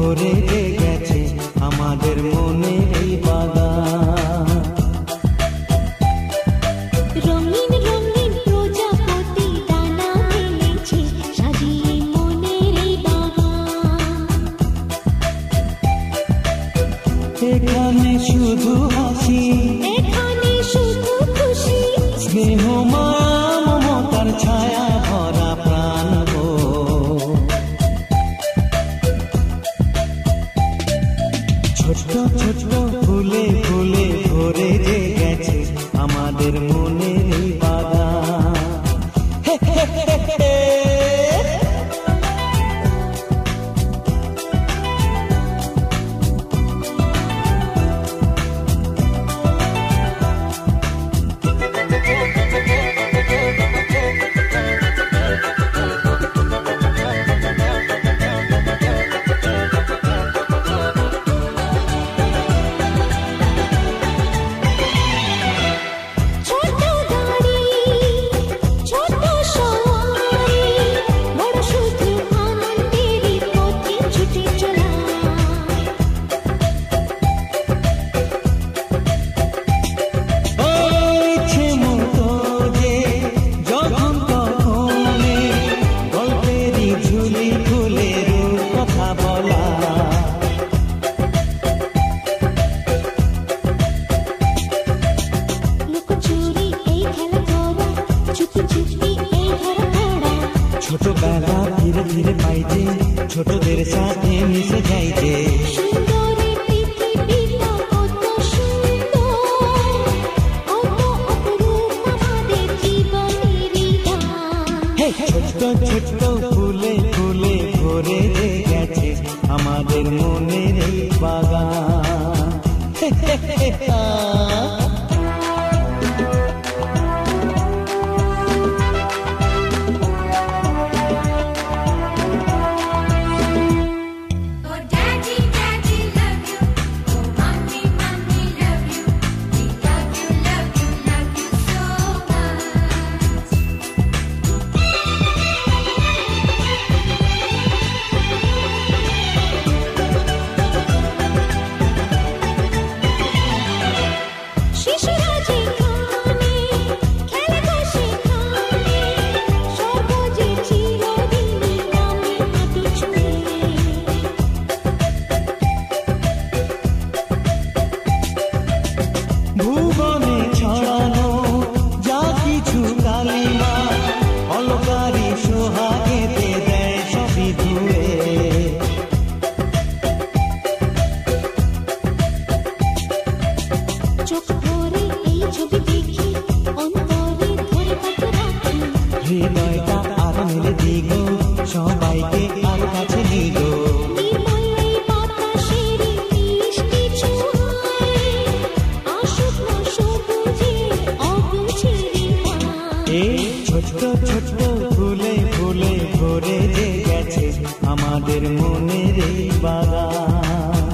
ভরে গেছে আমাদের মনে এই বাগান। রঙিন রঙিন প্রজাপতি ডানা মেলেছে সাজিয়ে মনের এই বাগান। এখানে শুধু হাসি, এখানে শুধু খুশি, স্নেহ মায়া মমতার ছায়া ভরা প্রাণ গো। ছোট্ট ছোট্ট ফুলে ফুলে ভরে গেছে আমাদের মনের এই বাগান। হে হে হে হে। ছোট গাড়ি ছোট সওয়ারি, বড় শুধু আনন্দেরই পথে ছুটে চলা। ইচ্ছে মতো যে যখন তখনে গল্পেরই ঝুলি খুলে কথা বলা। লুকোচুরি এই খেলা করা, চুপি চুপি এই ধরা পড়া। ছোটবেলা ধীরে ধীরে পাইছে ছোটদের সাথে মিশে যাইছে। সুন্দরের পৃথিবীটা কত সুন্দর, কত অপরূপ আমাদের জীবনেরই গান। ছোট্ট ছোট্ট ফুলে ফুলে ভরে গেছে আমাদের মনের এই বাগান। হে হে হে হা। Oh daddy, daddy love you. Oh mommy, mommy love you. We love you, love you, love you so much. শিশুরা যেখানে খেলে সেখানে, সবুজে চিরদিনই নামে হাঁটু ছুঁয়ে। ভুবনে ছড়ানো যা কিছু কালিমা, অলকারি সোহাগেতে দেয় সবই ধুয়ে। চোখ ভরে এই ছবি দেখি, অন্তরে ধরে তাকে রাখি। হৃদয়টা আর মেলে দিগো, সবাইকে আর কাছে নিগো। নির্মল এই বাতাসেরই মিষ্টি ছোঁয়ায়, আসুক না সবুজের অগুছেরই গান। এই ছোট্ট ছোট্ট ফুলে ফুলে ভরে গেছে আমাদের মনের এই বাগান।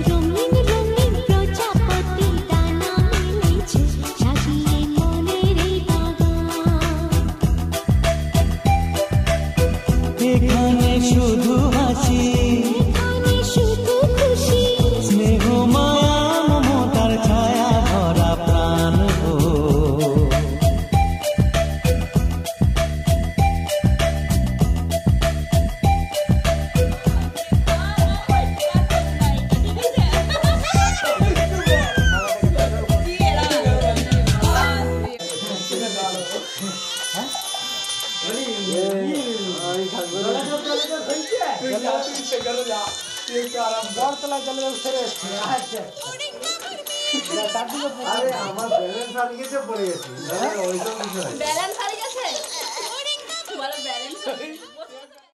রঙিন রঙিন প্রজাপতি ডানা মেলেছে সাজিয়ে মনের এই বাগান। এখানে শুধু হাসি, এখানে শুধু খুশি, স্নেহ মায়া মমতার ছায়া ভরা প্রাণ গো। আরে আমার ব্যালেন্স হারিয়ে গেছে, পড়ে গেছি। ওইসব কিছু নাই। ব্যালেন্স হারিয়ে গেছে? বলো ব্যালেন্স